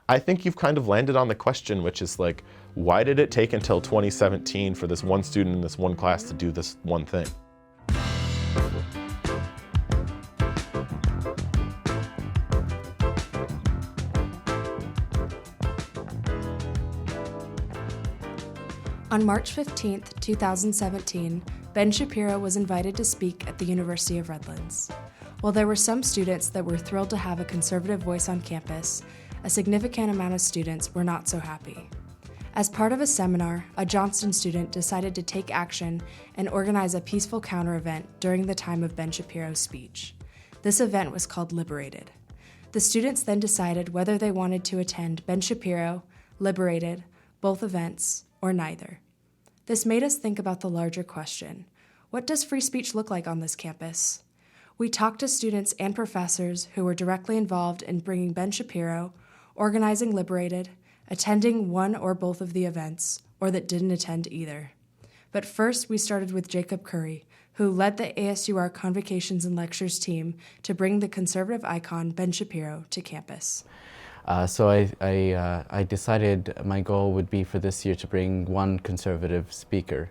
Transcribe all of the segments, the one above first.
I think you've kind of landed on the question, which is like, why did it take until 2017 for this one student in this one class to do this one thing? On March 15, 2017, Ben Shapiro was invited to speak at the University of Redlands. While there were some students that were thrilled to have a conservative voice on campus, a significant amount of students were not so happy. As part of a seminar, a Johnston student decided to take action and organize a peaceful counter-event during the time of Ben Shapiro's speech. This event was called Liberated. The students then decided whether they wanted to attend Ben Shapiro, Liberated, both events, or neither. This made us think about the larger question: what does free speech look like on this campus? We talked to students and professors who were directly involved in bringing Ben Shapiro, organizing Liberated, attending one or both of the events, or that didn't attend either. But first, we started with Jacob Curry, who led the ASUR Convocations and Lectures team to bring the conservative icon Ben Shapiro to campus. So I decided my goal would be for this year to bring one conservative speaker,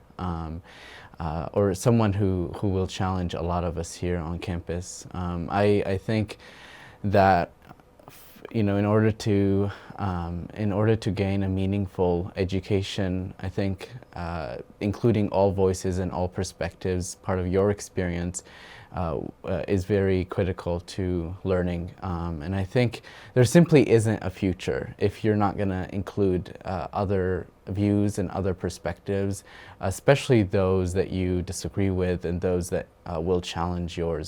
or someone who will challenge a lot of us here on campus. I think that in order to gain a meaningful education, I think including all voices and all perspectives, part of your experience, is very critical to learning. And I think there simply isn't a future if you're not going to include other views and other perspectives, especially those that you disagree with and those that will challenge your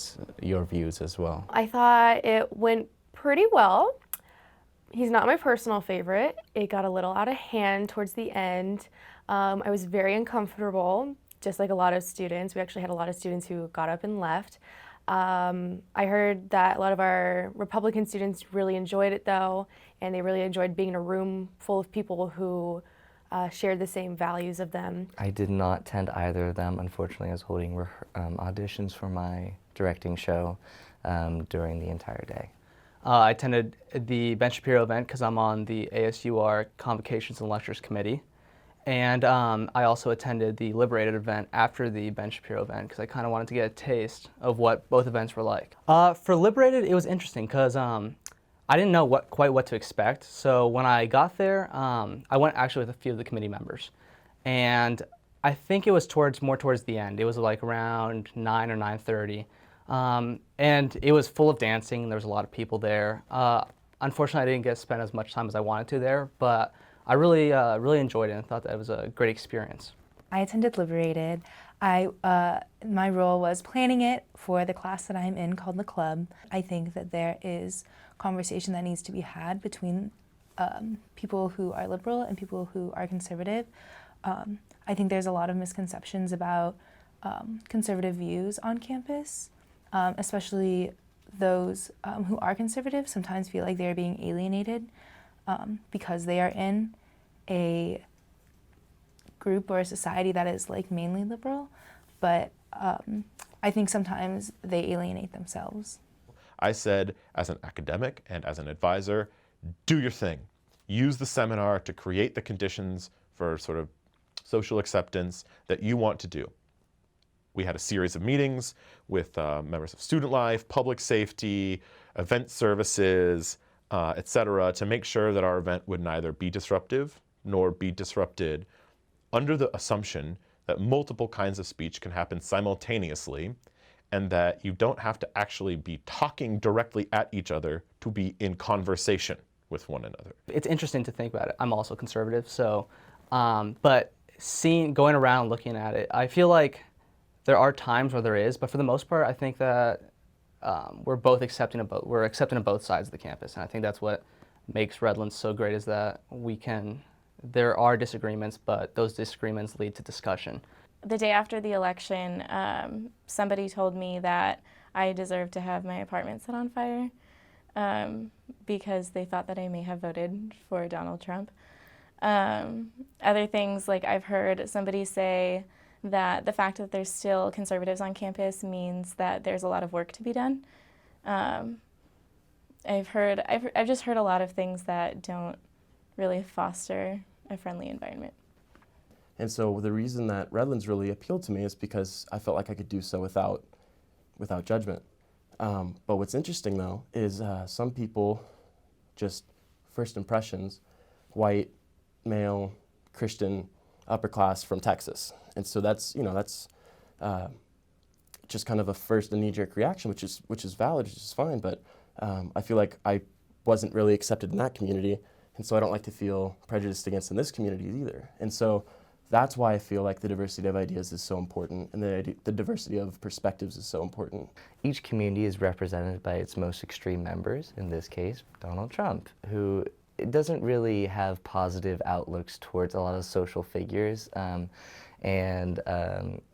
views as well. I thought it went pretty well. He's not my personal favorite. It got a little out of hand towards the end. I was very uncomfortable, just like a lot of students. We actually had a lot of students who got up and left. I heard that a lot of our Republican students really enjoyed it though, and they really enjoyed being in a room full of people who shared the same values of them. I did not attend either of them. Unfortunately, I was holding auditions for my directing show during the entire day. I attended the Ben Shapiro event because I'm on the ASUR Convocations and Lectures Committee. And I also attended the Liberated event after the Ben Shapiro event because I kind of wanted to get a taste of what both events were like. For Liberated, it was interesting because I didn't know quite what to expect. So when I got there, I went actually with a few of the committee members. And I think it was more towards the end. It was like around 9 or 9:30. And it was full of dancing, and there was a lot of people there. Unfortunately, I didn't get to spend as much time as I wanted to there, but I really enjoyed it and thought that it was a great experience. I attended Liberated. My role was planning it for the class that I'm in called the Club. I think that there is conversation that needs to be had between people who are liberal and people who are conservative. I think there's a lot of misconceptions about conservative views on campus. Especially those who are conservative sometimes feel like they're being alienated because they are in a group or a society that is like mainly liberal, but I think sometimes they alienate themselves. I said, as an academic and as an advisor, do your thing. Use the seminar to create the conditions for sort of social acceptance that you want to do. We had a series of meetings with members of student life, public safety, event services, etc., to make sure that our event would neither be disruptive nor be disrupted, under the assumption that multiple kinds of speech can happen simultaneously and that you don't have to actually be talking directly at each other to be in conversation with one another. It's interesting to think about it. I'm also conservative, so, but going around looking at it, I feel like there are times where there is, but for the most part, I think that we're accepting of both sides of the campus, and I think that's what makes Redlands so great, is that there are disagreements, but those disagreements lead to discussion. The day after the election, somebody told me that I deserved to have my apartment set on fire because they thought that I may have voted for Donald Trump. Other things, like I've heard somebody say that the fact that there's still conservatives on campus means that there's a lot of work to be done. I've just heard a lot of things that don't really foster a friendly environment. And so the reason that Redlands really appealed to me is because I felt like I could do so without judgment. But what's interesting though is some people, just first impressions, white, male, Christian, upper class from Texas. And so that's just kind of a knee-jerk reaction, which is valid, which is fine. But I feel like I wasn't really accepted in that community, and so I don't like to feel prejudiced against in this community either. And so that's why I feel like the diversity of ideas is so important, and the diversity of perspectives is so important. Each community is represented by its most extreme members, in this case, Donald Trump, who doesn't really have positive outlooks towards a lot of social figures, and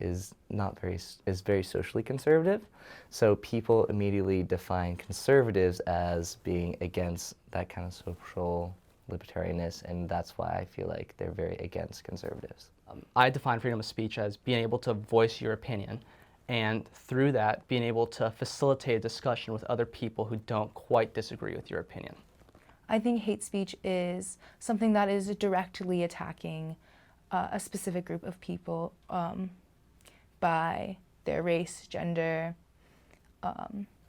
is very socially conservative. So people immediately define conservatives as being against that kind of social libertarianness, and that's why I feel like they're very against conservatives. I define freedom of speech as being able to voice your opinion, and through that, being able to facilitate a discussion with other people who don't quite disagree with your opinion. I think hate speech is something that is directly attacking a specific group of people by their race, gender,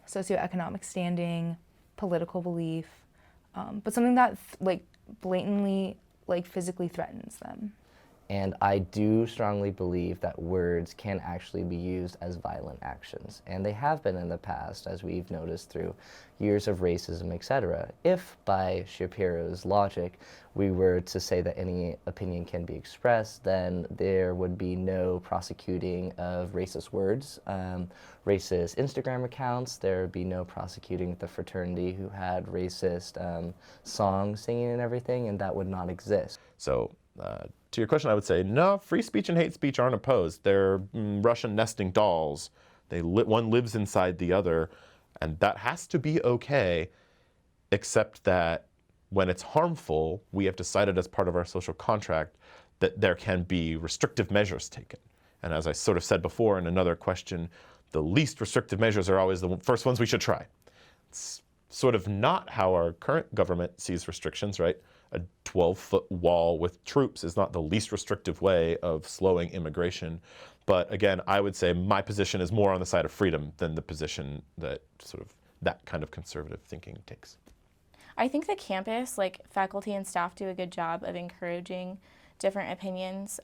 socioeconomic standing, political belief, but something that blatantly physically threatens them. And I do strongly believe that words can actually be used as violent actions, and they have been in the past, as we've noticed through years of racism, etc. If, by Shapiro's logic, we were to say that any opinion can be expressed, then there would be no prosecuting of racist words, racist Instagram accounts. There would be no prosecuting the fraternity who had racist songs singing and everything, and that would not exist. So, to your question, I would say, no, free speech and hate speech aren't opposed. They're Russian nesting dolls. One lives inside the other, and that has to be okay, except that when it's harmful, we have decided as part of our social contract that there can be restrictive measures taken. And as I sort of said before in another question, the least restrictive measures are always the first ones we should try. It's sort of not how our current government sees restrictions, right? A 12-foot wall with troops is not the least restrictive way of slowing immigration. But again, I would say my position is more on the side of freedom than the position that that kind of conservative thinking takes. I think the campus, faculty and staff, do a good job of encouraging different opinions.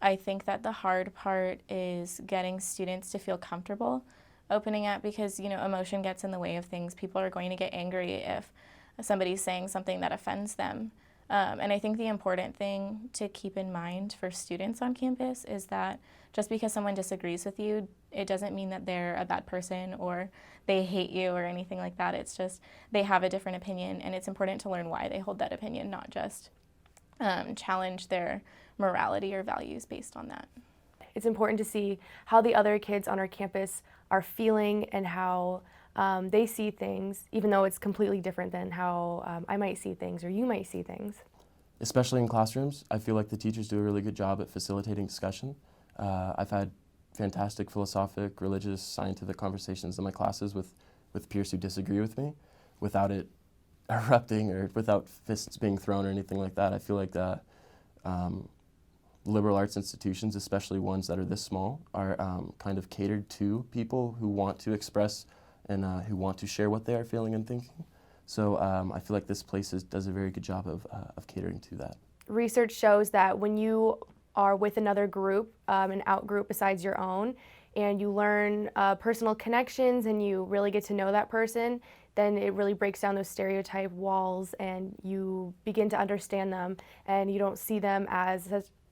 I think that the hard part is getting students to feel comfortable opening up, because, emotion gets in the way of things. People are going to get angry if somebody's saying something that offends them. And I think the important thing to keep in mind for students on campus is that just because someone disagrees with you, it doesn't mean that they're a bad person or they hate you or anything like that. It's just they have a different opinion, and it's important to learn why they hold that opinion, not just challenge their morality or values based on that. It's important to see how the other kids on our campus are feeling and how they see things, even though it's completely different than how I might see things or you might see things. Especially in classrooms, I feel like the teachers do a really good job at facilitating discussion. I've had fantastic philosophic, religious, scientific conversations in my classes with peers who disagree with me without it erupting or without fists being thrown or anything like that. I feel like liberal arts institutions, especially ones that are this small, are kind of catered to people who want to express and who want to share what they are feeling and thinking. So I feel like this place does a very good job of catering to that. Research shows that when you are with another group, an out group besides your own, and you learn personal connections and you really get to know that person, then it really breaks down those stereotype walls and you begin to understand them, and you don't see them as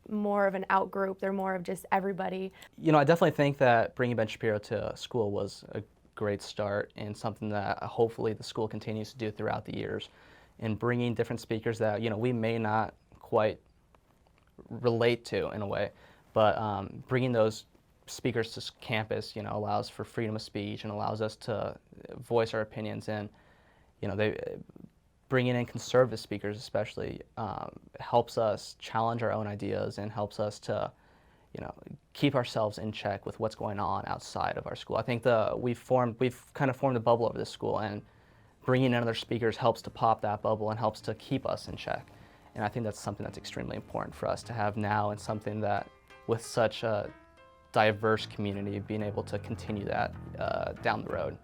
more of an out group. They're more of just everybody. I definitely think that bringing Ben Shapiro to school was a great start, and something that hopefully the school continues to do throughout the years, and bringing different speakers that we may not quite relate to in a way, but bringing those speakers to campus allows for freedom of speech and allows us to voice our opinions, and bringing in conservative speakers especially helps us challenge our own ideas and helps us to keep ourselves in check with what's going on outside of our school. I think we've kind of formed a bubble over this school, and bringing in other speakers helps to pop that bubble and helps to keep us in check. And I think that's something that's extremely important for us to have now, and something that with such a diverse community, being able to continue that down the road.